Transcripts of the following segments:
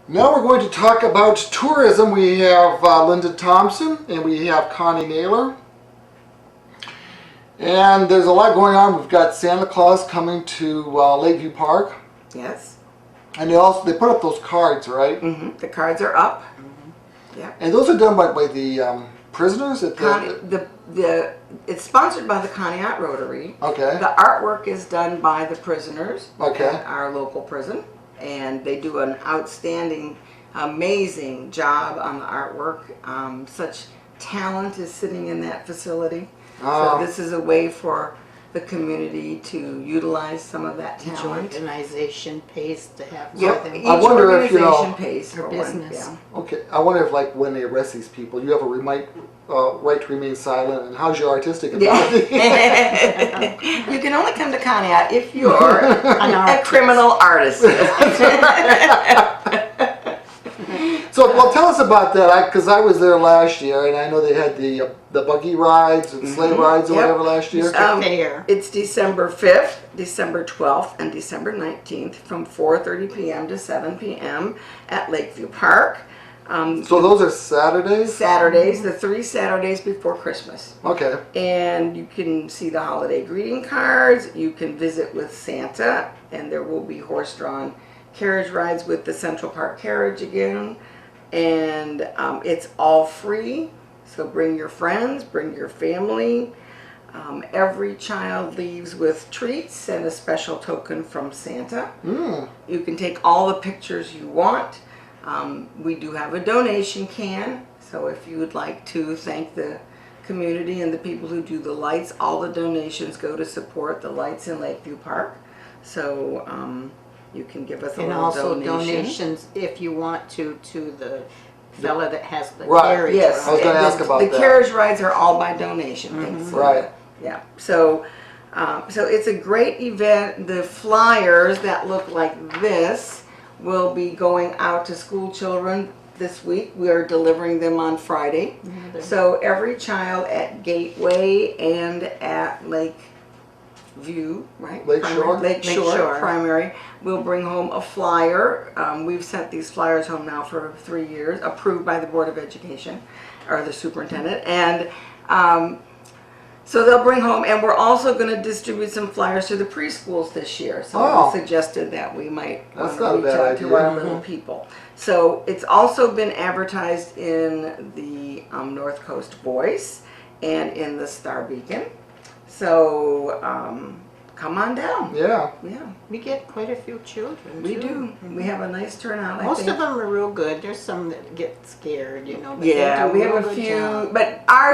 Now we're going to talk about tourism. We have Linda Thompson and we have Connie Naylor. And there's a lot going on. We've got Santa Claus coming to Lakeview Park. Yes. And they put up those cards, right? Mm-hmm. The cards are up. Mm-hmm. Yeah. And those are done by the prisoners at it's sponsored by the Conneaut Rotary. Okay. The artwork is done by the prisoners Okay. at our local prison, and they do an outstanding, amazing job on the artwork. Such talent is sitting in that facility. So this is a way for the community to utilize some of that Each talent. organization pays to have Yep. them. Each I wonder if, organization pays for for business. One. Okay, I wonder if, like, when they arrest these people, you have a right to remain silent, and how's your artistic ability? Yeah. You can only come to Conneaut if you're a criminal artist. So, well, tell us about that, because I was there last year, and I know they had the buggy rides and sleigh rides or Yep. whatever last year. Fair. It's December 5th, December 12th, and December 19th from 4:30 p.m. to 7 p.m. at Lakeview Park. So those are Saturdays? Saturdays, the 3 Saturdays before Christmas. Okay. And you can see the holiday greeting cards. You can visit with Santa, and there will be horse-drawn carriage rides with the Central Park carriage again. And it's all free, so bring your friends, bring your family. Every child leaves with treats and a special token from Santa. You can take all the pictures you want. We do have a donation can, so if you would like to thank the community and the people who do the lights, all the donations go to support the lights in Lakeview Park. So you can give us a And little also donation. donations, if you want to the fella that has the Right. carriage. Yes, I was gonna ask about the that. carriage rides are all by donation. Thanks. Right. Yeah. So it's a great event. The flyers that look like this will be going out to school children this week. We are delivering them on Friday. So every child at Gateway and at Lakeview, right? Lakeshore? Lakeshore Primary will bring home a flyer. We've sent these flyers home now for 3 years, approved by the Board of Education or the superintendent. And so they'll bring home, and we're also going to distribute some flyers to the preschools this year. So we suggested that we might That's want not a to reach bad out idea. to our little people. So it's also been advertised in the Northcoast Voice and in the Star Beacon. So come on down. Yeah. Yeah, We get quite a few children. we too. do. We have a nice turnout. I Most think. of them are real good. There's some that get scared, you know. But Yeah, they do we have real a good few, job. but our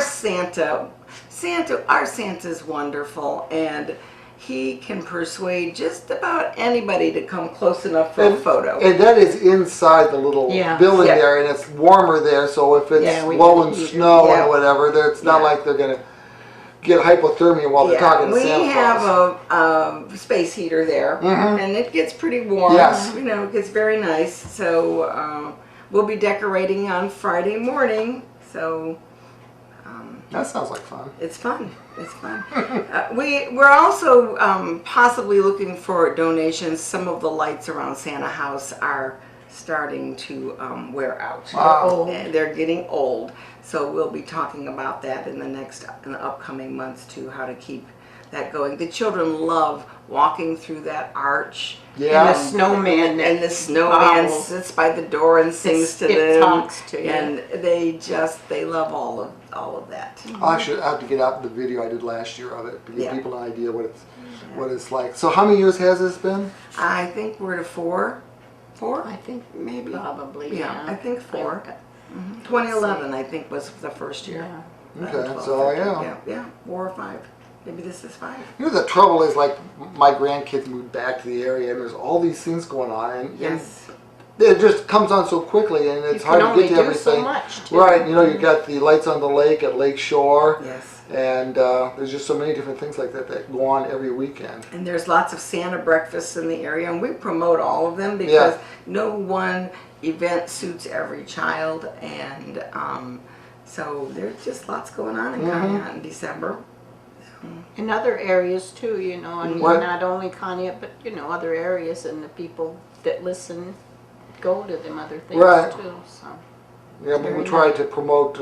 Santa's wonderful, and he can persuade just about anybody to come close enough for a photo. And that is inside the little building Yeah. there, and it's warmer there, so if it's Yeah, we blowing get heater. snow Yeah. and whatever, it's not Yeah. like they're going to get hypothermia while they're talking to we Santa have Claus. a space heater there, and it gets pretty warm. Yes. You know, it gets very nice. So we'll be decorating on Friday morning. So That sounds like fun. it's fun. It's fun. We're also possibly looking for donations. Some of the lights around Santa House are starting to wear out. Wow. They're getting old. So we'll be talking about that in the upcoming months too, how to keep that going. The children love walking through that arch. Yeah. And the snowman. And the snowman Oh. sits by the door and sings to It them. talks to you. And they love all of that. I have to get out the video I did last year of it to give Yeah. people an idea what it's like. So how many years has this been? I think we're to 4. 4? I think Maybe. probably, Yeah, I think 4. I- 2011, I think, was the first year. Yeah. Okay, 12, so 13, yeah, 4 or 5. Maybe this is 5. You know, the trouble is, like, my grandkids moved back to the area, and there's all these things going on, and Yes. it just comes on so quickly, and it's You hard can to only get to do so everything. much, too. Right, you know, you got the lights on the lake at Lake Shore, Yes. and there's just so many different things like that that go on every weekend. And there's lots of Santa breakfasts in the area, and we promote all of them because Yeah. no one event suits every child, and so there's just lots going on in Conneaut in December. In other areas too, you know, and What? not only Connie, but you know, other areas and the people that listen go to them other things Right. too, so. Yeah, but we Very try nice. to promote.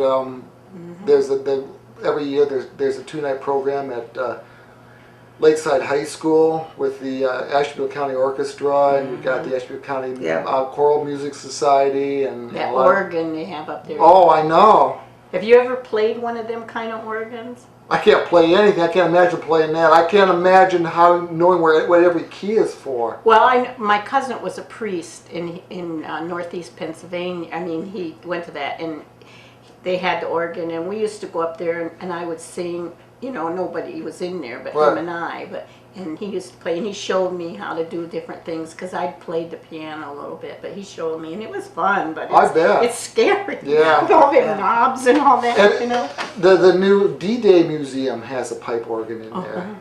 Every year there's a 2-night program at Lakeside High School with the Ashtabula County Orchestra, and we've got the Ashtabula County Yeah. Choral Music Society, and That a lot of- organ they have up there. Oh, I know. Have you ever played one of them kind of organs? I can't play anything. I can't imagine playing that. I can't imagine knowing what every key is for. Well, my cousin was a priest in Northeast Pennsylvania. I mean, he went to that, and they had the organ, and we used to go up there, and I would sing. You know, nobody was in there but Right. him and I. And he used to play, and he showed me how to do different things because I played the piano a little bit, but he showed me, and it was fun. But I bet. it's scary. Yeah. With all them Yeah. knobs and all that, And- you know. The new D-Day Museum has a pipe organ in there. Uh-huh.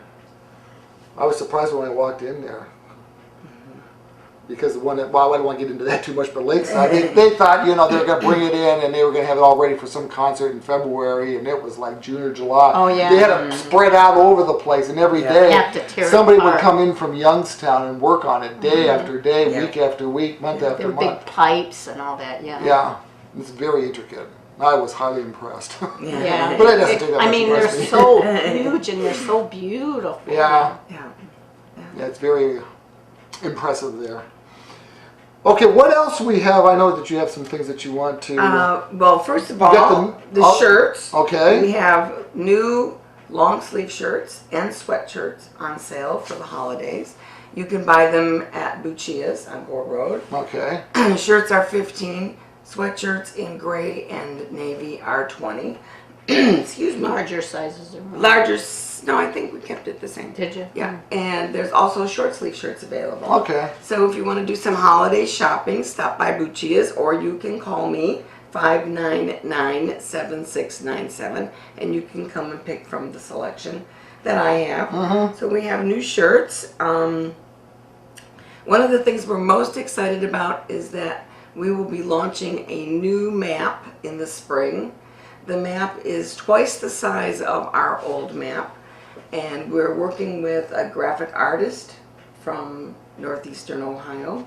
I was surprised when I walked in there. Because I don't want to get into that too much, but Lakeside, they thought, they were going to bring it in and they were going to have it all ready for some concert in February, and it was like June or July. Oh, yeah. They had it spread out over the place, and every Yeah. day Have to tear it somebody would apart. come in from Youngstown and work on it day after day, Yeah. week after week, month after Them month. big pipes and all that, yeah. Yeah, it's very intricate. I was highly impressed. Yeah. But it doesn't take that I much mean, to they're impress me. so huge and they're so beautiful. Yeah. Yeah. Yeah, it's very impressive there. Okay, what else we have? I know that you have some things that you want to. Well, first of You got all, the shirts. Okay. We have new long sleeve shirts and sweatshirts on sale for the holidays. You can buy them at Buccia's on Gore Road. Okay. Shirts are $15. Sweatshirts in gray and navy are $20. Excuse me. Larger sizes are more. Larger. No, I think we kept it the same. Did you? Yeah, and there's also short sleeve shirts available. Okay. So if you want to do some holiday shopping, stop by Buccia's, or you can call me 599-7697, and you can come and pick from the selection that I have. So we have new shirts. One of the things we're most excited about is that we will be launching a new map in the spring. The map is twice the size of our old map, and we're working with a graphic artist from northeastern Ohio.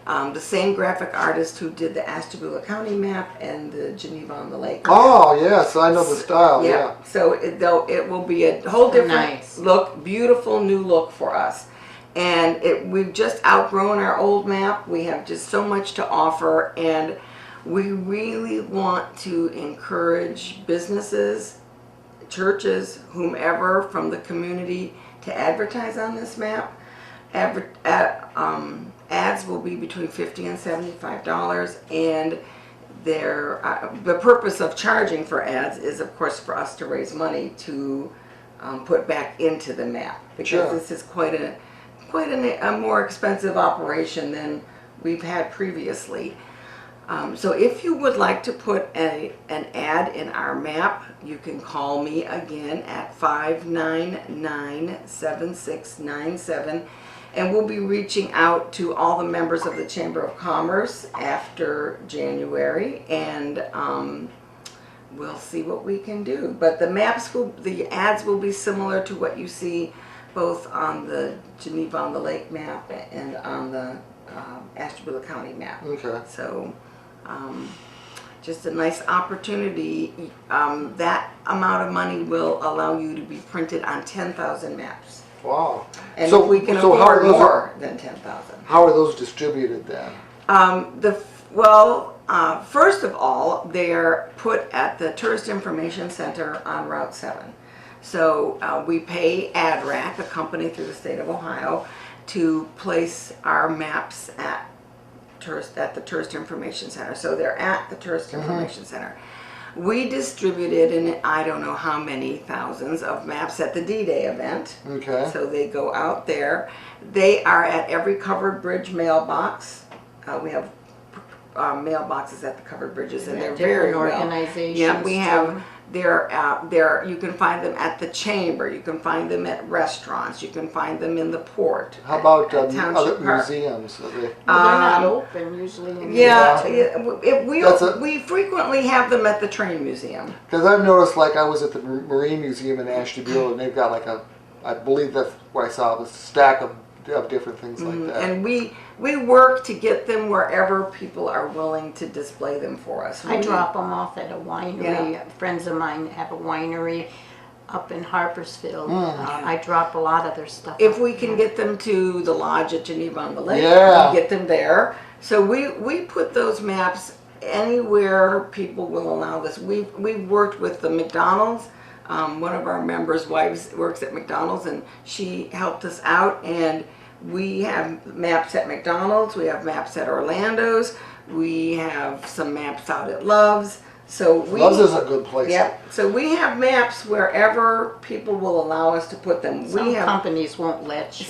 The same graphic artist who did the Ashtabula County map and the Geneva on the Lake. Oh yes, I know the style. Yeah. So it will be a whole different Nice. look, beautiful new look for us. And we've just outgrown our old map. We have just so much to offer, and we really want to encourage businesses, churches, whomever from the community to advertise on this map. Ads will be between $50 and $75, and the purpose of charging for ads is, of course, for us to raise money to put back into the map, because Sure. this is quite a more expensive operation than we've had previously. So if you would like to put an ad in our map, you can call me again at 599-7697, and we'll be reaching out to all the members of the Chamber of Commerce after January, and we'll see what we can do. But the ads will be similar to what you see both on the Geneva on the Lake map and on the Ashtabula County map. Okay. So, just a nice opportunity. That amount of money will allow you to be printed on 10,000 maps. Wow. And So- we can so how are afford those- more than 10,000. How are those distributed then? First of all, they're put at the Tourist Information Center on Route 7. So we pay AdRack, a company through the state of Ohio, to place our maps at the Tourist Information Center. So they're at the Tourist Information Center. We distributed in I don't know how many thousands of maps at the D-Day event. Okay. So they go out there. They are at every covered bridge mailbox. We have mailboxes at the covered bridges, and they're very Different well. organizations. Yeah, we have. too. They're out there. You can find them at the chamber. You can find them at restaurants. You can find them in the port. How about at Township other Park. museums? Are they? Well, they're not open usually. In the Yeah, winter. we frequently have them at the train museum. Because I've noticed, like I was at the Marine Museum in Ashtabula, and they've got like I believe that's what I saw, was a stack of of different things like that. And we work to get them wherever people are willing to display them for us. I drop them off at a winery. Yeah. Friends of mine have a winery up in Harpersfield. I drop a lot of their stuff. If we can get them to the lodge at Geneva on the Lake, Yeah. we get them there. So we put those maps anywhere people will allow this. We've worked with the McDonald's. One of our members' wives works at McDonald's, and she helped us out. And we have maps at McDonald's. We have maps at Orlando's. We have some maps out at Love's. So Love's is a good place. Yep. So we have maps wherever people will allow us to put them. Some we have companies won't let you.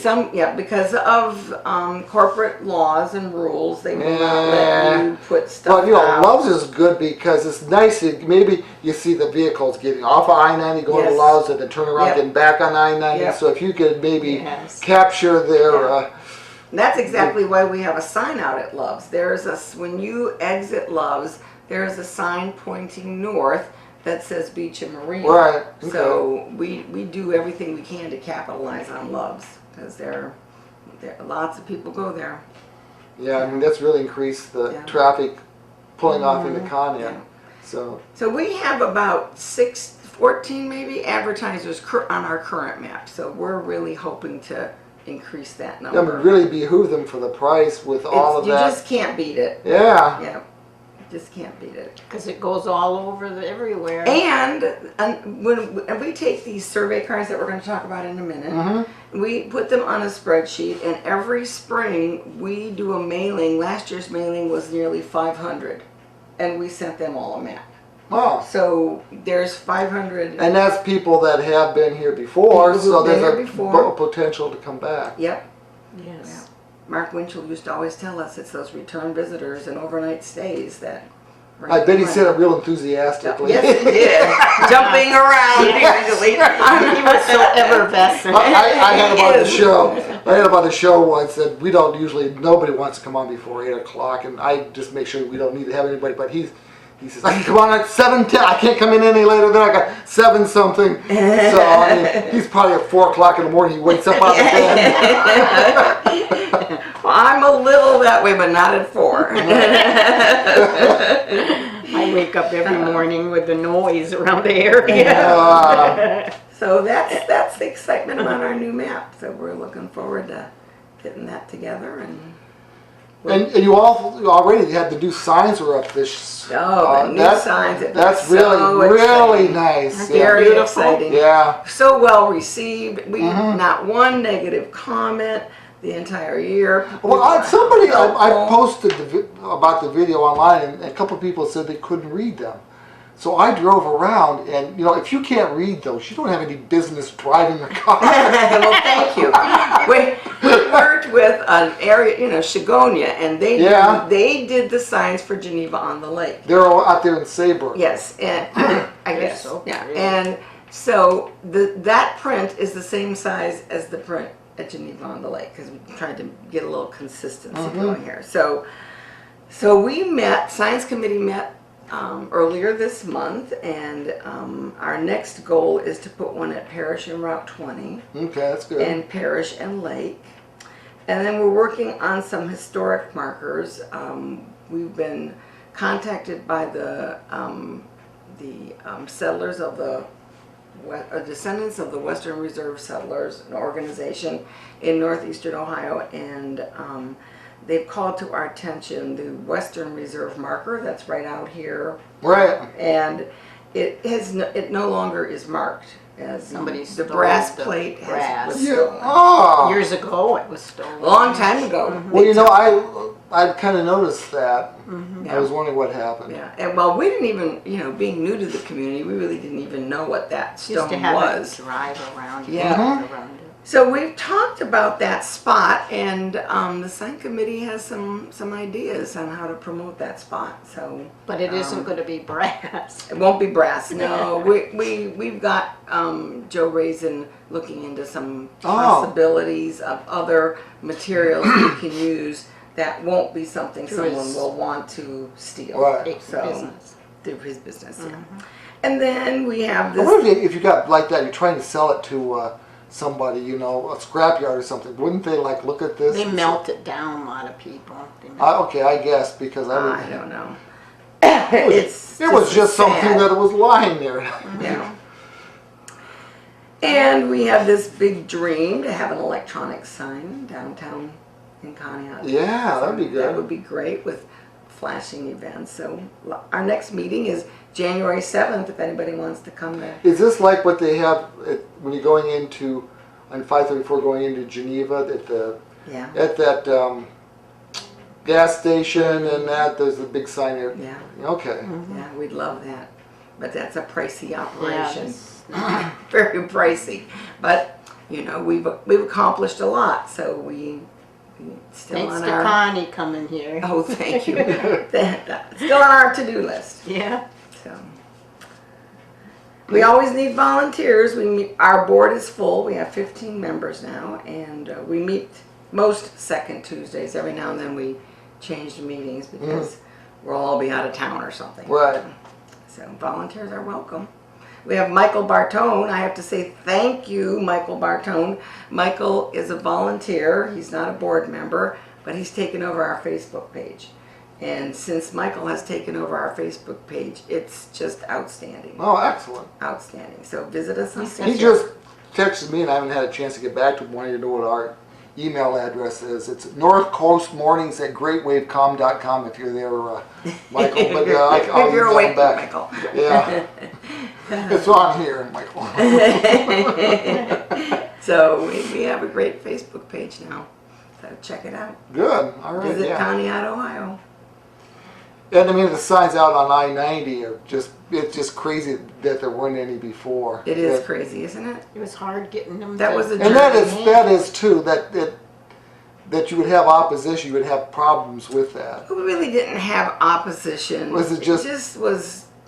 because of corporate laws and rules, they will not let you put stuff Well, out. Love's is good because it's nice. Maybe you see the vehicles getting off of I-90, going to Yes. Love's, and then turn around, Yep. getting back on I-90. Yep. So if you could maybe Yes. capture their... That's exactly why we have a sign out at Love's. When you exit Love's, there's a sign pointing north that says Beach and Marine. Right. Okay. So we do everything we can to capitalize on Love's because there lots of people go there. Yeah, I mean, that's really increased the Yeah. traffic pulling off into Connie. Yeah. So We have about 14 maybe advertisers on our current map. So we're really hoping to increase that it number. would really behoove them for the price with all of You that. just can't beat it. Yeah. Yeah, just can't beat it. Because it goes all over everywhere. And when we take these survey cards that we're going to talk about in a minute, we put them on a spreadsheet, and every spring we do a mailing. Last year's mailing was nearly 500, and we sent them all a map. Oh. So there's 500. And that's people that have been here before, People so who've been there's here a before. potential to come back. Yep. Yes. Mark Winchell used to always tell us it's those return visitors and overnight stays that. bring I bet he the said money. it real enthusiastically. Yes, he did. Jumping around usually. He was so effervescent. I had about the He is. show. I had about the show once that we don't usually. Nobody wants to come on before 8 o'clock, and I just make sure we don't need to have anybody. But he says I can come on at 7:10. I can't come in any later than I got 7 something. So I mean, he's probably at 4 o'clock in the morning. He wakes up out of bed. Well, I'm a little that way, but not at 4. I wake up every morning with the noise around the area. So that's the excitement about our new map. So we're looking forward to getting that together And you all already had the new signs were up this. the new signs. It That's was so really exciting. nice. Very Beautiful. exciting. Yeah. So well received. We not one negative comment the entire year. People Well, were somebody I helpful. posted about the video online, and a couple of people said they couldn't read them. So I drove around, and if you can't read those, you don't have any business driving a car. Well, thank you. We worked with an area, Shigonia, and they did the signs for Geneva on the Lake. They're all out there in Saybrook. Yes, and I They're guess so yeah, pretty. and so that print is the same size as the print at Geneva on the Lake because we tried to get a little consistency going here. So we met. Science Committee met earlier this month, and our next goal is to put one at Parish and Route 20 Okay, that's good. and Parish and Lake. And then we're working on some historic markers. We've been contacted by the settlers of descendants of the Western Reserve Settlers, an organization in northeastern Ohio, and they've called to our attention the Western Reserve marker that's right out here. Right. And it no longer is marked as Somebody the stole brass the plate brass. was Yeah. stolen. Oh. Years ago, it was stolen. A long time ago. Well, I kind of noticed that. Yeah. I was wondering what happened. Yeah, and we didn't even, being new to the community, we really didn't even know what that Used stone to have was. a drive around. Yeah. Around it. So we've talked about that spot, and the sign committee has some ideas on how to promote that spot. So, But it isn't going to be brass. it won't be brass. No, we've got Joe Raisin looking into some possibilities of other materials we can use that won't be something Through someone his- will want to steal. Right. Big So, business. through his business. Yeah. And then we have I this. wonder if you got like that, you're trying to sell it to somebody, you know, a scrapyard or something, wouldn't they like look at this? They and melt it down, a lot of people. Okay, I guess because I don't know. it was just something sad. that was lying there. Yeah. And we have this big dream to have an electronic sign downtown in Connie. Yeah, that'd be good. That would be great with flashing events. So our next meeting is January 7th if anybody wants to come there. Is this like what they have when you're going into, on 534 going into Geneva at the Yeah. at that gas station and that there's a big sign there? Yeah. Okay. Yeah, we'd love that. But that's a pricey operation. Yes. Very pricey. But, you know, we've accomplished a lot, so we still Thanks on to our... Connie coming here. Oh, thank you. Still on our to-do list. Yeah. So we always need volunteers. Our board is full. We have 15 members now, and we meet most second Tuesdays. Every now and then we change the meetings because we'll all be out of town or something. Right. So volunteers are welcome. We have Michael Bartone. I have to say thank you, Michael Bartone. Michael is a volunteer. He's not a board member, but he's taken over our Facebook page. And since Michael has taken over our Facebook page, it's just outstanding. Oh, excellent. Outstanding. So visit us on He Facebook. just texted me and I haven't had a chance to get back to him wanting to know what our email address is. It's northcoastmornings@greatwavecom.com if you're there, Michael. But I'll if you're email him awake, back. Michael. Yeah. It's on here, Michael. So we have a great Facebook page now. So check it out. Good. All right. Visit Yeah. Connie, Ohio. And I mean, the signs out on I-90 are it's just crazy that there weren't any before. It is crazy, isn't it? It was hard getting them. That to- was a And that is too, that you would have opposition, you would have problems with that. We really didn't have opposition. Was it just-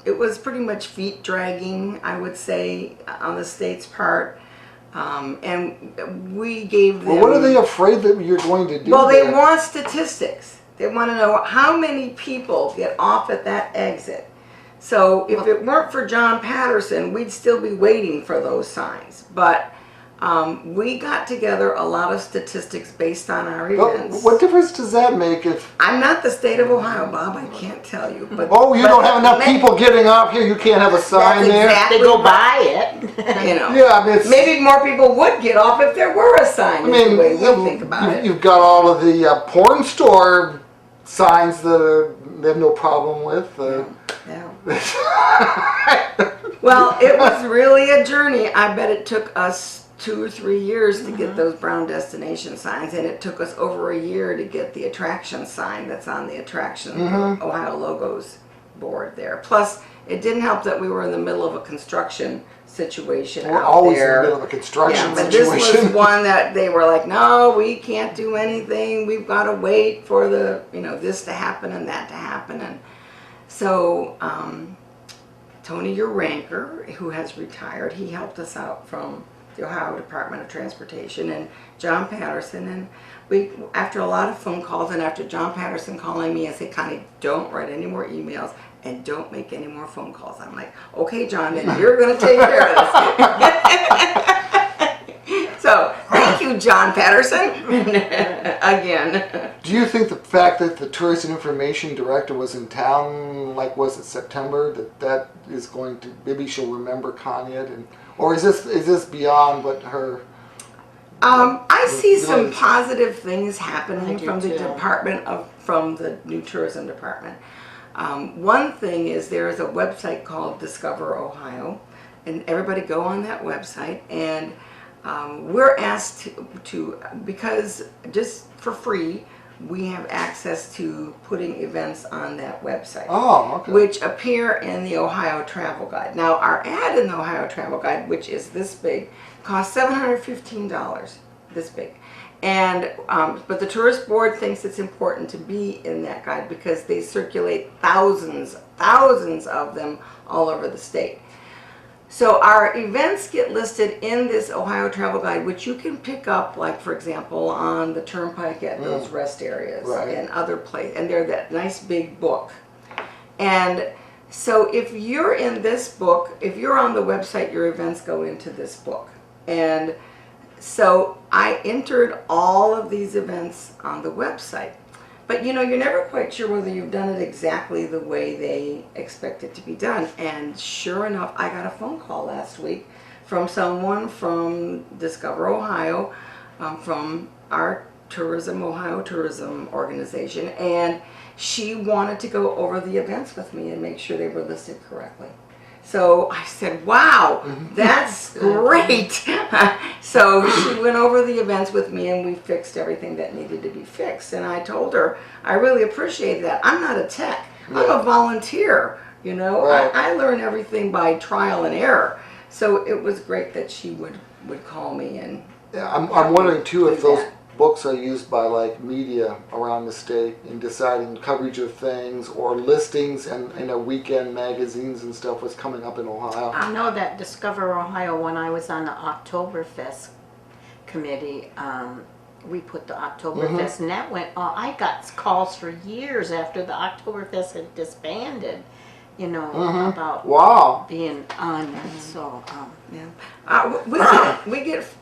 It was pretty much feet dragging, I would say, on the state's part. And we gave them... Well, what are they afraid that you're going to do? Well, they there? want statistics. They want to know how many people get off at that exit. So if it weren't for John Patterson, we'd still be waiting for those signs. But we got together a lot of statistics based on our events. What difference does that make if... I'm not the state of Ohio, Bob. I can't tell you. But Oh, you don't have enough people getting off here, you can't have a sign there? exactly They go by it. You know. Yeah, I mean, it's... Maybe more people would get off if there were a sign. I mean, is the way we think about it. you've got all of the porn store signs that they have no problem with. Yeah. Well, it was really a journey. I bet it took us 2 or 3 years to get those brown destination signs, and it took us over a year to get the attraction sign that's on the attraction Ohio logos board there. Plus, it didn't help that we were in the middle of a construction situation We're out always there. in the middle of a construction Yeah, but situation. this was one that they were like, no, we can't do anything. We've got to wait for the, this to happen and that to happen. And so Tony Uranker, who has retired, he helped us out from the Ohio Department of Transportation, and John Patterson. And we, after a lot of phone calls and after John Patterson calling me and saying, Connie, don't write any more emails and don't make any more phone calls. I'm like, okay, John, then you're going to take care of this. So, thank you, John Patterson, again. Do you think the fact that the Tourist and Information Director was in town, like was it September, that is going to, maybe she'll remember Connie, or is this beyond what her... I see some Yes. positive things happening I do from the too. from the new tourism department. One thing is there is a website called Discover Ohio, and everybody go on that website, and we're asked to, because just for free, we have access to putting events on that website. Oh, okay. Which appear in the Ohio Travel Guide. Now, our ad in the Ohio Travel Guide, which is this big, costs $715, this big. And, but the Tourist Board thinks it's important to be in that guide because they circulate thousands of them all over the state. So our events get listed in this Ohio Travel Guide, which you can pick up, like, for example, on the Turnpike at those rest areas and other places. And they're that nice big book. And so if you're in this book, if you're on the website, your events go into this book. And so I entered all of these events on the website. But you know, you're never quite sure whether you've done it exactly the way they expect it to be done. And sure enough, I got a phone call last week from someone from Discover Ohio, from our Ohio Tourism Organization, and she wanted to go over the events with me and make sure they were listed correctly. So I said, wow, that's great. So she went over the events with me and we fixed everything that needed to be fixed. And I told her, I really appreciate that. I'm not a tech. I'm a volunteer. You know, Right. I learn everything by trial and error. So it was great that she would call me and Yeah, I'm wondering too if do those that. books are used by like media around the state in deciding coverage of things or listings and weekend magazines and stuff. What's coming up in Ohio? I know that Discover Ohio, when I was on the Oktoberfest committee, we put the Oktoberfest, and that went, I got calls for years after the Oktoberfest had disbanded, you know, about Wow. being on that. So, Yeah.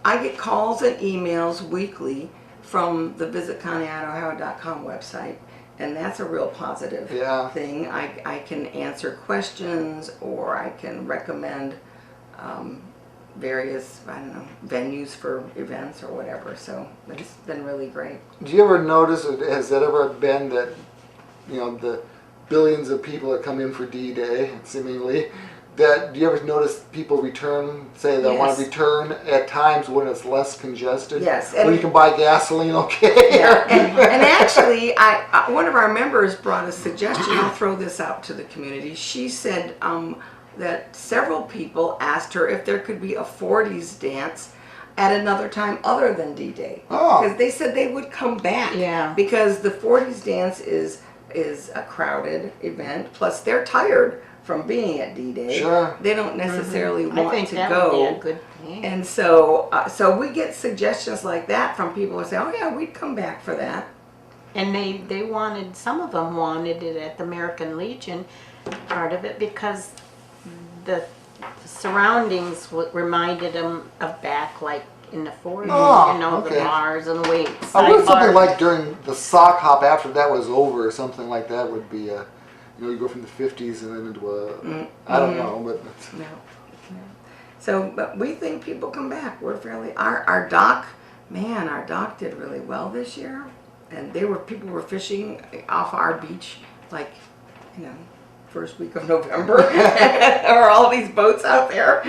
I get calls and emails weekly from the visitconnieohio.com website, and that's a real positive Yeah. thing. I can answer questions, or I can recommend various, I don't know, venues for events or whatever. So it's been really great. Do you ever notice, or has that ever been that, you know, the billions of people that come in for D-Day, seemingly, that do you ever notice people return, say they want to Yes. return at times when it's less congested? Yes, When and- you can buy gasoline, okay? Yeah, and actually, one of our members brought a suggestion. I'll throw this out to the community. She said that several people asked her if there could be a 40s dance at another time other than D-Day. Oh. Because they said they would come back. Yeah. Because the 40s dance is a crowded event. Plus, they're tired from being at D-Day. Sure. They don't necessarily I want think to that go. would be a good thing. And so, we get suggestions like that from people who say, "Oh yeah, we'd come back for that." And they wanted, some of them wanted it at the American Legion, part of it, because the surroundings reminded them of back like in the 40s, Oh, you know, okay. the bars and the weights. I wonder if something sidebars. like during the sock hop after that was over, or something like that would be a, you know, you go from the 50s and then into a, I don't know, but No. So, but we think people come back. We're fairly our dock did really well this year, and people were fishing off our beach like, you know, first week of November. There are all these boats out there.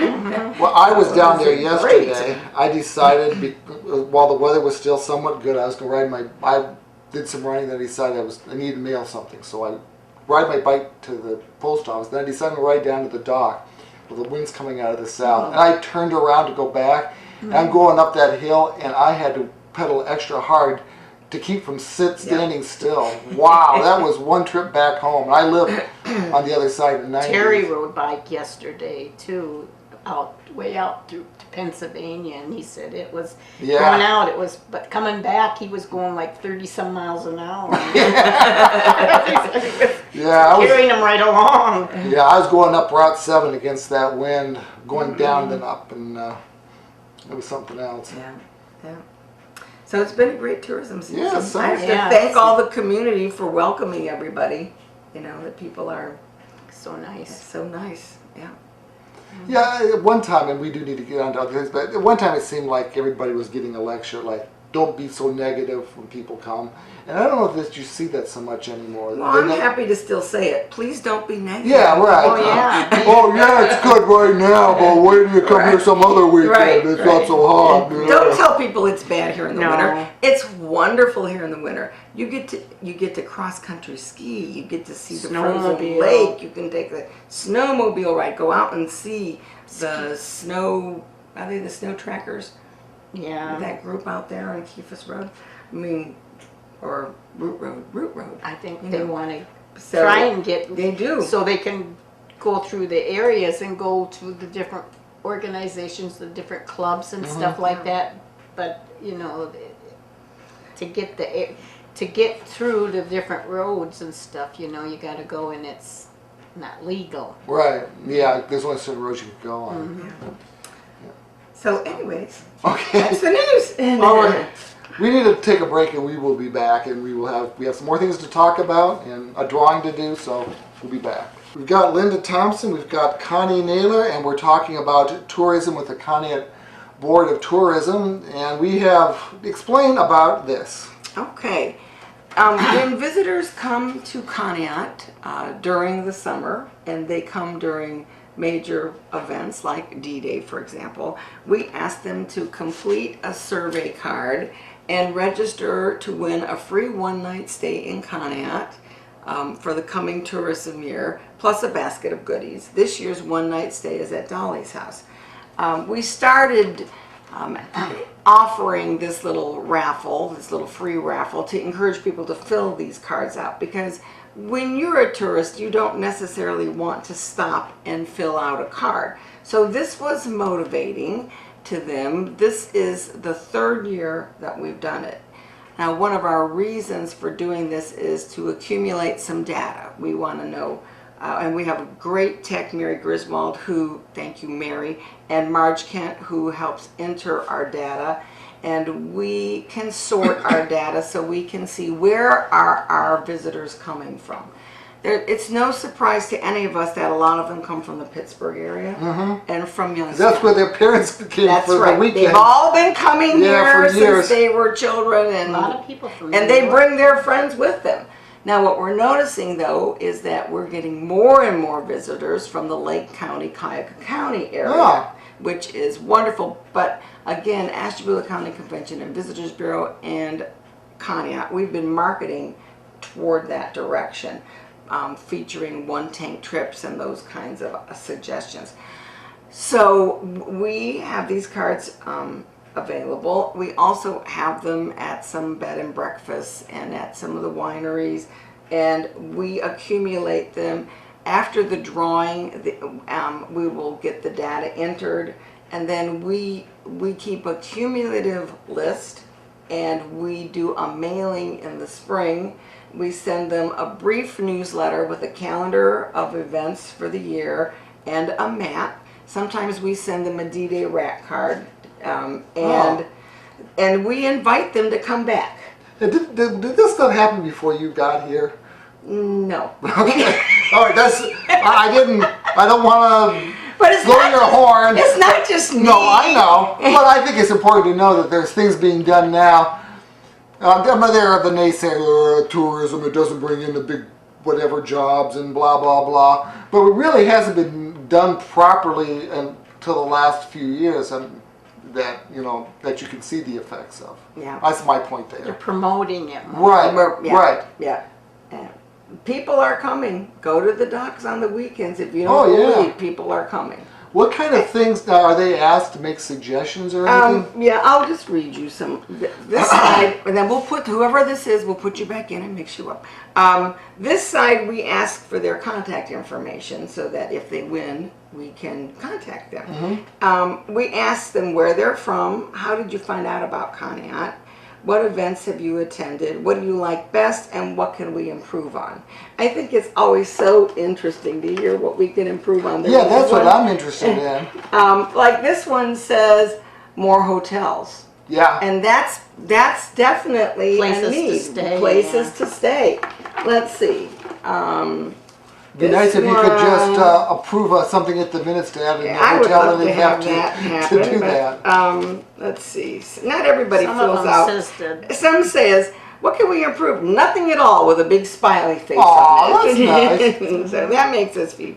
well, I was down there Great. yesterday. I decided, while the weather was still somewhat good, I was going to ride I did some running, then I decided I needed to mail something, so I ride my bike to the post office, then I decided to ride down to the dock. Well, the wind's coming out of the south, and I turned around to go back, and I'm going up that hill, and I had to pedal extra hard to keep from standing still. Wow, that was one trip back home. And I live on the other side of the 90s. Terry rode bike yesterday too, way out through to Pennsylvania, and he said it was Yeah. going out. It was, but coming back, he was going like 30 some miles an hour. Yeah, Carrying him right along. I was going up Route 7 against that wind, going down then up, and it was something else. Yeah, yeah. So it's been a great tourism season. Yes, I have to yeah. thank all the community for welcoming everybody. You know, the people are So nice. so nice. Yeah. Yeah, at one time, and we do need to get on to other things, but at one time it seemed like everybody was getting a lecture, like, don't be so negative when people come. And I don't know that you see that so much anymore. Well, I'm happy to still say it. Please don't be negative. Yeah, right. Oh, yeah. Oh, yeah, it's good right now, but wait till you come here some other weekend. Right, It's right. not so hot. And Yeah. don't tell people it's bad here in the No. winter. It's wonderful here in the winter. You get to cross country ski. You get to see the frozen Snowmobile. lake. You can take the snowmobile ride. Go out and see the snow. Are they the snow trackers? Yeah. That group out there on Keefus Road. I mean, or Root Road. I think You they know. want to So try and get, they do. so they can go through the areas and go to the different organizations, the different clubs and stuff like that. But, you know, to get through the different roads and stuff, you know, you got to go, and it's not legal. Right. Yeah, there's only certain roads you can go on. So anyways, Okay. that's the news. All right. We need to take a break, and we will be back, and we have some more things to talk about and a drawing to do, so we'll be back. We've got Linda Thompson, we've got Connie Naylor, and we're talking about tourism with the Connie Board of Tourism, and we have explained about this. Okay. When visitors come to Conneaut during the summer, and they come during major events like D-Day, for example, we ask them to complete a survey card and register to win a free one-night stay in Conneaut for the coming tourism year, plus a basket of goodies. This year's one-night stay is at Dolly's house. We started offering this little raffle, this little free raffle, to encourage people to fill these cards out, because when you're a tourist, you don't necessarily want to stop and fill out a card. So this was motivating to them. This is the third year that we've done it. Now, one of our reasons for doing this is to accumulate some data. We want to know, and we have a great tech, Mary Griswold, who, thank you Mary, and Marge Kent, who helps enter our data. And we can sort our data so we can see where are our visitors coming from. It's no surprise to any of us that a lot of them come from the Pittsburgh area and from Youngstown. That's where their parents came for the weekend. They've all been coming here for years. since they were children, and A lot of people from and New they York. bring their friends with them. Now, what we're noticing, though, is that we're getting more and more visitors from the Lake County, Cuyahoga County area, which is wonderful. But again, Ashtabula County Convention and Visitors Bureau and Conneaut, we've been marketing toward that direction, featuring one-tank trips and those kinds of suggestions. So we have these cards available. We also have them at some bed and breakfasts and at some of the wineries, and we accumulate them. After the drawing, we will get the data entered, and then we keep a cumulative list, and we do a mailing in the spring. We send them a brief newsletter with a calendar of events for the year and a map. Sometimes we send them a D-Day rat card, and we invite them to come back. Did this not happen before you got here? No. Okay. All right. I don't want to But it's blow not, your horn. it's not just me. No, I know. But I think it's important to know that there's things being done now. There are the naysayer tourism. It doesn't bring in the big whatever jobs and blah, blah, blah. But it really hasn't been done properly until the last few years, and that you can see the effects of. Yeah. That's my point They're there. promoting it more. Right. Yeah, Right. Yeah. People are coming. Go to the docks on the weekends. If you don't Oh, believe, yeah. people are coming. What kind of things are they asked to make suggestions or anything? Yeah, I'll just read you some. This side, and then we'll put, whoever this is, we'll put you back in and mix you up. This side, we ask for their contact information so that if they win, we can contact them. We ask them where they're from, how did you find out about Conneaut, what events have you attended, what do you like best, and what can we improve on. I think it's always so interesting to hear what we can improve on. Yeah, that's what I'm interested in. Like this one says, more hotels. Yeah. And that's definitely Places a to need. stay, Places yeah. to stay. Let's see. Be nice if you could just approve something at the minutes to add in the I would hotel, love and to they have have that to happen. do but, that. Let's see. Not everybody Some fills of them out. says Some says, what can we improve? Nothing at all, with a big smiley face Aw, on it. that's nice. So that makes us feel.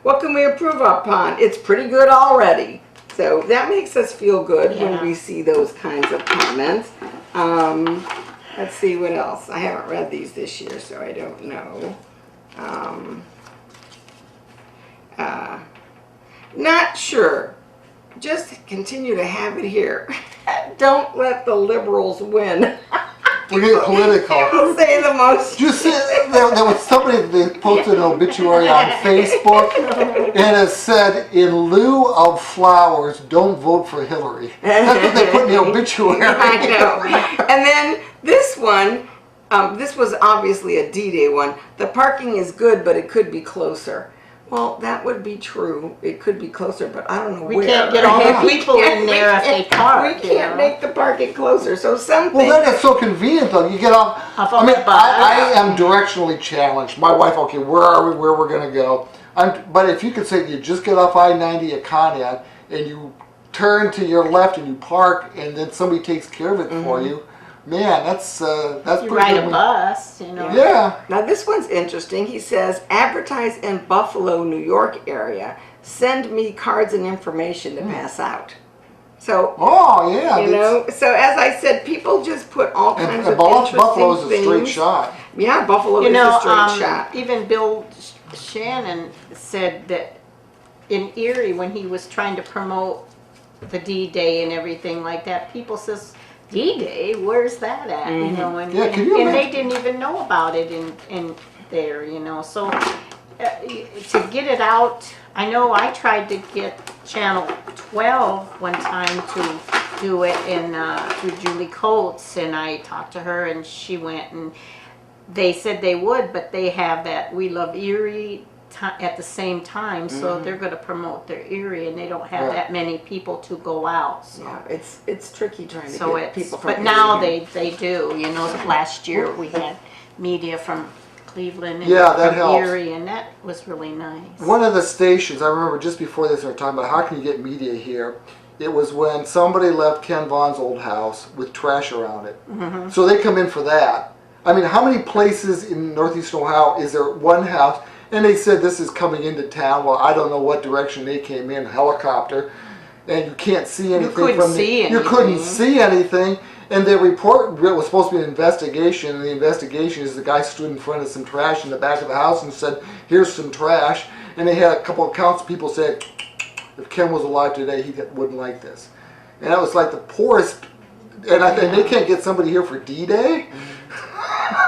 What can we improve upon? It's pretty good already. So that makes us feel good when Yeah. we see those kinds of comments. Let's see what else. I haven't read these this year, so I don't know. Not sure. Just continue to have it here. Don't let the liberals win. We get political. People say the most. Just there was somebody that posted an obituary on Facebook, and it said, "In lieu of flowers, don't vote for Hillary." That's what they put in the obituary. I know. And then this one, this was obviously a D-Day one. The parking is good, but it could be closer. Well, that would be true. It could be closer, but I don't know We where. can't get all the people in there if they park. We can't make the parking closer, so something. Well, that is so convenient though. You get off. Off I of mean, the bus. I am directionally challenged. My wife, okay, where are we? Where we're gonna go? But if you could say you just get off I-90 at Connie and you turn to your left and you park, and then somebody takes care of it for you. Man, that's You pretty ride good. a bus, you know. Yeah. Now this one's interesting. He says, advertise in Buffalo, New York area. Send me cards and information to pass out. So, Oh yeah. you know, so as I said, people just put all kinds And of interesting Buffalo's a things. straight shot. Yeah, Buffalo You is know, a straight shot. even Bill Shannon said that in Erie, when he was trying to promote the D-Day and everything like that, people says, D-Day, where's that at? You know, and, Yeah, can you and they imagine? didn't even know about it in there, you know. So to get it out, I know I tried to get Channel 12 one time to do it through Julie Coates, and I talked to her, and she went, and they said they would, but they have that We Love Erie at the same time, so they're going to promote their Erie, and they don't have that many people to go out. So. Yeah, it's tricky trying to So get it's, people from but now Erie. they do. You know, last year we had media from Cleveland and Yeah, that from helps. Erie, and that was really nice. One of the stations, I remember just before this, we were talking about how can you get media here. It was when somebody left Ken Vaughn's old house with trash around it. So they come in for that. I mean, how many places in Northeastern Ohio is there one house? And they said this is coming into town. Well, I don't know what direction they came in, helicopter, and you can't see anything couldn't from see You couldn't anything. see anything. And the report was supposed to be an investigation, and the investigation is the guy stood in front of some trash in the back of the house and said, "Here's some trash." And they had a couple of council people said, "If Ken was alive today, he wouldn't like this." And that was like the poorest. And I think they can't get somebody here for D-Day.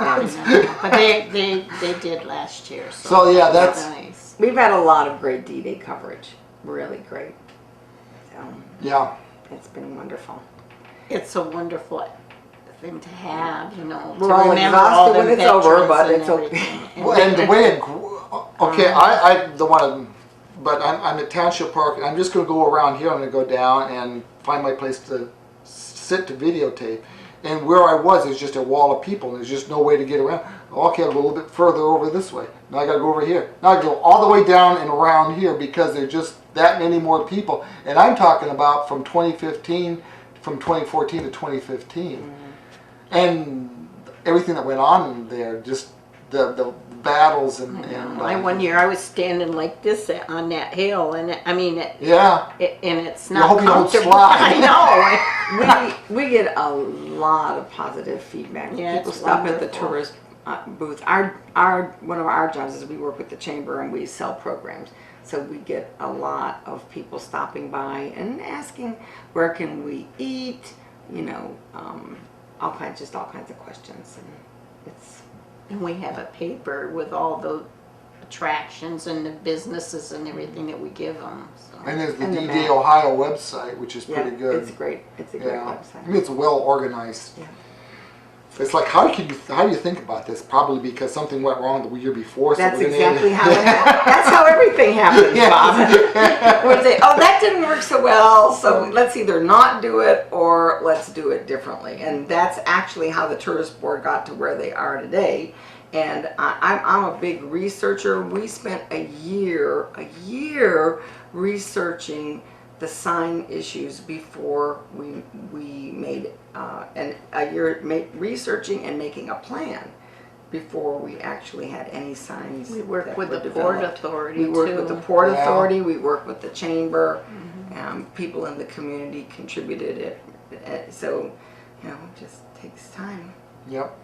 But they did last year. So yeah, that's nice. We've had a lot of great D-Day coverage. Really great. So yeah. it's been wonderful. It's a wonderful thing to have, you know. We're to all remember exhausted them when it's over, veterans but and it's okay. everything. Well, and the way it grew, okay, I don't want to, but I'm at Township Park. I'm just going to go around here. I'm going to go down and find my place to sit to videotape. And where I was, there's just a wall of people, and there's just no way to get around. Okay, I'll go a little bit further over this way. Now I got to go over here. Now I go all the way down and around here because there's just that many more people. And I'm talking about from 2015, from 2014 to 2015. And everything that went on there, just the battles and One year I was standing like this on that hill, and I mean, yeah. And it's I not hope you don't comfortable. slide. I know. We get a lot of positive feedback. Yeah, People it's stop at the wonderful. tourist booth. One of our jobs is we work with the chamber and we sell programs. So we get a lot of people stopping by and asking where can we eat, you know, all kinds of questions, and it's. And we have a paper with all the attractions and the businesses and everything that we give them. So. And there's the And the D-Day map. Ohio website, which is pretty Yeah, good. it's great. It's a great Yeah. website. I mean, it's well organized. Yeah. It's like, how do you think about this? Probably because something went wrong the year before. That's so we're gonna- exactly how that's how everything happens, Bob. We say, oh, that didn't work so well, so let's either not do it or let's do it differently. And that's actually how the tourist board got to where they are today. And I'm a big researcher. We spent a year researching the sign issues before we made researching and making a plan before we actually had any signs. We work that with were the Port developed. Authority, We work too. with the Port Yeah. Authority. We work with the chamber. People in the community contributed it. So, you know, it just takes time. Yep.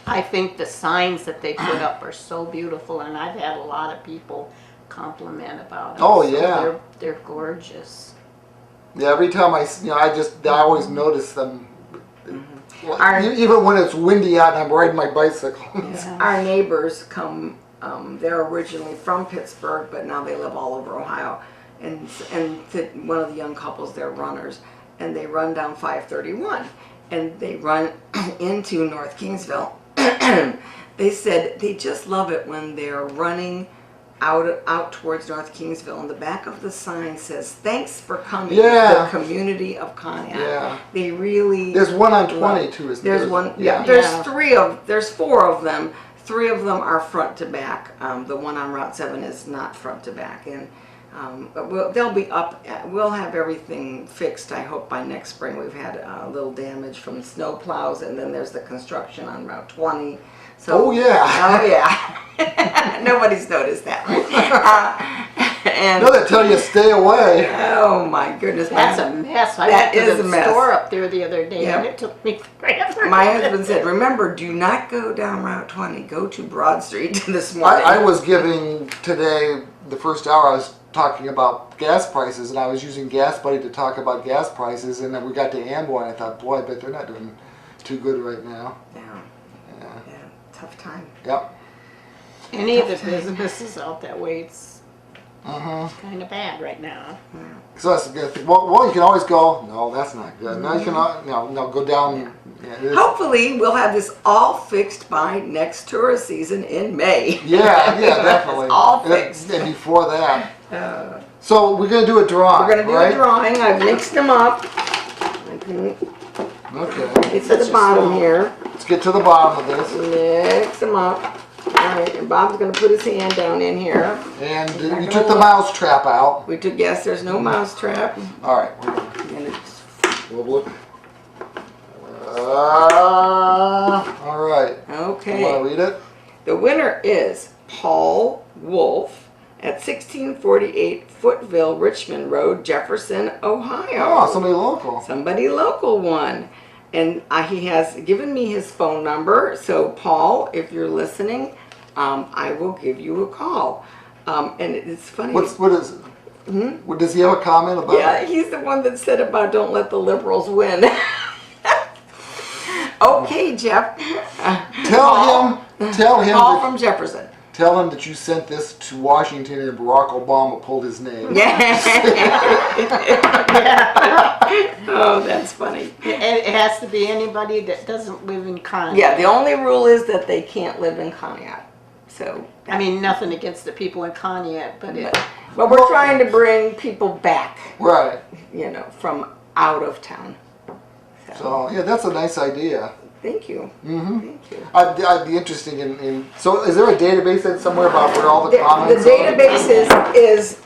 I think the signs that they put up are so beautiful, and I've had a lot of people compliment about them. Oh, So yeah. they're gorgeous. Yeah. Every time I always notice them. Well, Our- even when it's windy out and I'm riding my bicycle. Yeah. Our neighbors come, they're originally from Pittsburgh, but now they live all over Ohio. And one of the young couples, they're runners, and they run down 531. And they run into North Kingsville. They said they just love it when they're running out towards North Kingsville, and the back of the sign says, "Thanks for coming, Yeah. the community of Connie." Yeah. They really. There's one on 20 too, isn't there? There's one. Yeah. Yeah. There's 4 of them. 3 of them are front to back. The one on Route 7 is not front to back, and they'll be up. We'll have everything fixed, I hope, by next spring. We've had a little damage from snow plows, and then there's the construction on Route 20. So, Oh yeah. Oh yeah. Nobody's noticed that. And No, they tell you stay away. oh my goodness, That's a mess. I That went to is the a mess. store up there the other day, and Yep. it took me forever. my husband said, "Remember, do not go down Route 20. Go to Broad Street this morning." I was giving today, the first hour I was talking about gas prices, and I was using Gas Buddy to talk about gas prices, and then we got to Amboy, and I thought, boy, I bet they're not doing too good right now. Yeah, Yeah. yeah, tough time. Yep. Any of the businesses out that way, it's Uh-huh. kind of bad right now. So that's a good thing. Well, you can always go, no, that's not good. No, you can, no, go down. Yeah, it is. Hopefully, we'll have this all fixed by next tourist season in May. Yeah, definitely. It's all And- fixed. And before that. So we're going to do a drawing, We're gonna do right? a drawing. I've mixed them up. Okay. It's at the bottom here. Let's get to the bottom of this. Mix them up. All right, and Bob's gonna put his hand down in here. And you took the mouse trap out. We took, yes, there's no mouse trap. All right. And it's, We'll look. All right. okay. Want to read it? The winner is Paul Wolf at 1648 Footville, Richmond Road, Jefferson, Ohio. Oh, somebody local. Somebody local won. And he has given me his phone number. So, Paul, if you're listening, I will give you a call. And it's funny. What is it? What, does he have a comment about Yeah, it? he's the one that said about don't let the liberals win. Okay, Jeff. Tell him Paul that, from Jefferson. tell him that you sent this to Washington and Barack Obama pulled his name. Oh, that's funny. It has to be anybody that doesn't live in Connie. Yeah, the only rule is that they can't live in Conneaut. So, I mean, nothing against the people in Conneaut, but but we're trying to bring people back, Right. from out of town. So yeah, that's a nice idea. Thank you. Mm-hmm. Thank you. I'd be interested in. So is there a database that's somewhere about where all the The comments? are? database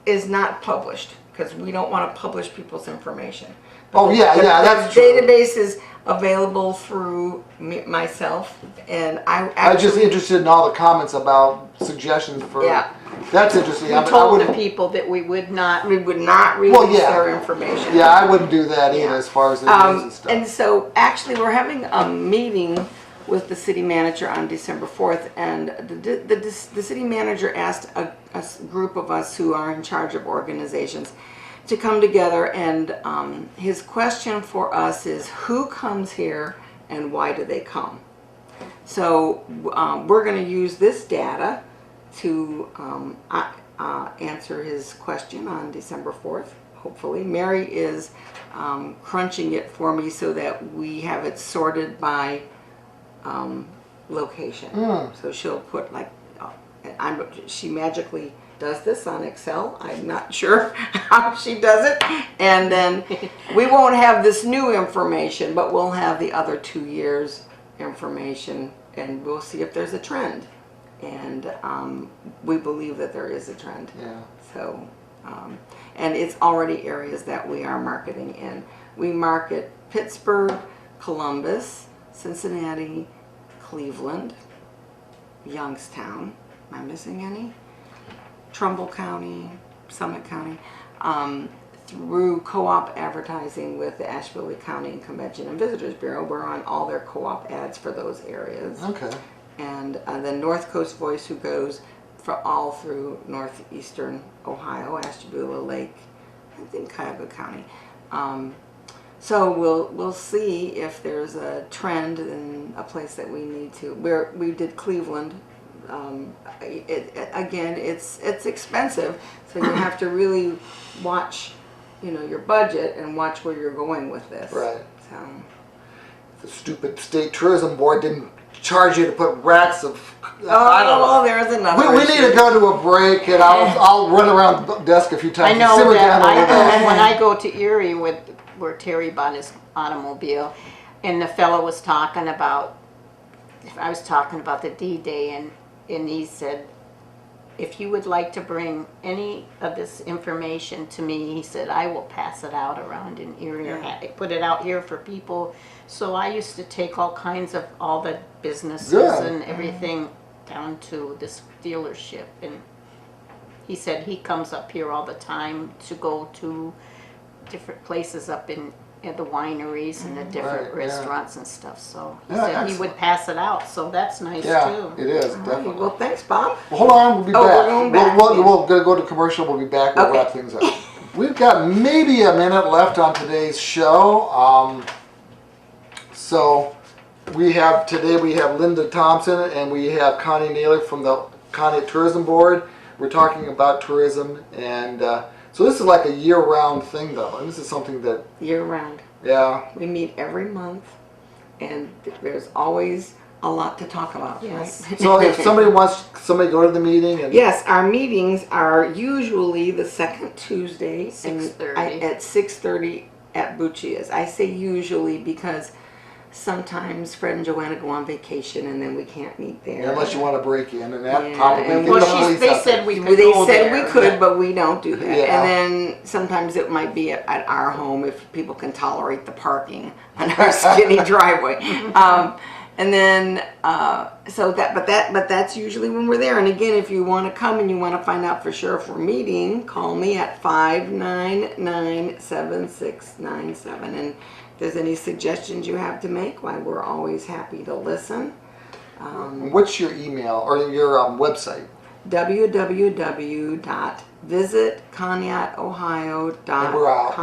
is not published because we don't want to publish people's information. Oh yeah, that's the true. database is available through myself, and I I'm just actually interested in all the comments about suggestions for. Yeah. That's interesting. we I told the wouldn't. people that we would not. we would not release Well, yeah. their information. Yeah, I wouldn't do that either Yeah. as far as the news and stuff. And so actually we're having a meeting with the city manager on December 4th, and the city manager asked a group of us who are in charge of organizations to come together, and his question for us is who comes here and why do they come? So we're going to use this data to answer his question on December 4th, hopefully. Mary is crunching it for me so that we have it sorted by location. So she'll put she magically does this on Excel. I'm not sure how she does it. And then we won't have this new information, but we'll have the other 2 years information, and we'll see if there's a trend. And we believe that there is a trend. Yeah. So, and it's already areas that we are marketing in. We market Pittsburgh, Columbus, Cincinnati, Cleveland, Youngstown. Am I missing any? Trumbull County, Summit County, through co-op advertising with the Asheville County Convention and Visitors Bureau. We're on all their co-op ads for those areas. Okay. And the Northcoast Voice, who goes for all through northeastern Ohio, Ashtabula Lake, I think Cuyahoga County. So we'll see if there's a trend in a place that we need to. We did Cleveland. Again, it's expensive, so you have to really watch, your budget and watch where you're going with this. Right. So The stupid state tourism board didn't charge you to put racks of I don't know. Oh, there's another We need to go to a break, and I'll run around the desk a few times. I and know simmer that down a little bit. when I go to Erie where Terry bought his automobile, and the fellow was talking about, I was talking about the D-Day, and he said, if you would like to bring any of this information to me, he said, I will pass it out around in Erie, or put it out here for people. So I used to take all kinds of, all the businesses and everything down to this dealership. And he said he comes up here all the time to go to different places up in at the wineries and the different restaurants and stuff. So he said he would pass it out. So that's nice too. Yeah, it is, definitely. Well, thanks, Bob. Well, hold on, we'll be back. We're going back. We'll go to commercial, we'll be back, we'll wrap things up. We've got maybe a minute left on today's show. So we have Linda Thompson and we have Connie Naylor from the Connie Tourism Board. We're talking about tourism, and so this is like a year-round thing, though. And this is something that Year-round. Yeah. We meet every month, and there's always a lot to talk about. Yes. Right? So if somebody go to the meeting and Yes, our meetings are usually the second Tuesday 6:30. at 6:30 at Buccia's. I say usually because sometimes Fred and Joanna go on vacation and then we can't meet there. unless you want to break in, and that Yeah, probably and get well, the Well, police they out there. said we could They go said there. we could, but we don't do that. Yeah. And then sometimes it might be at our home if people can tolerate the parking on our skinny driveway. And then but that's usually when we're there. And again, if you want to come and you want to find out for sure if we're meeting, call me at 599-7697. And if there's any suggestions you have to make, why, we're always happy to listen. What's your email or your website? www.visitconneautohio.com. And we're out.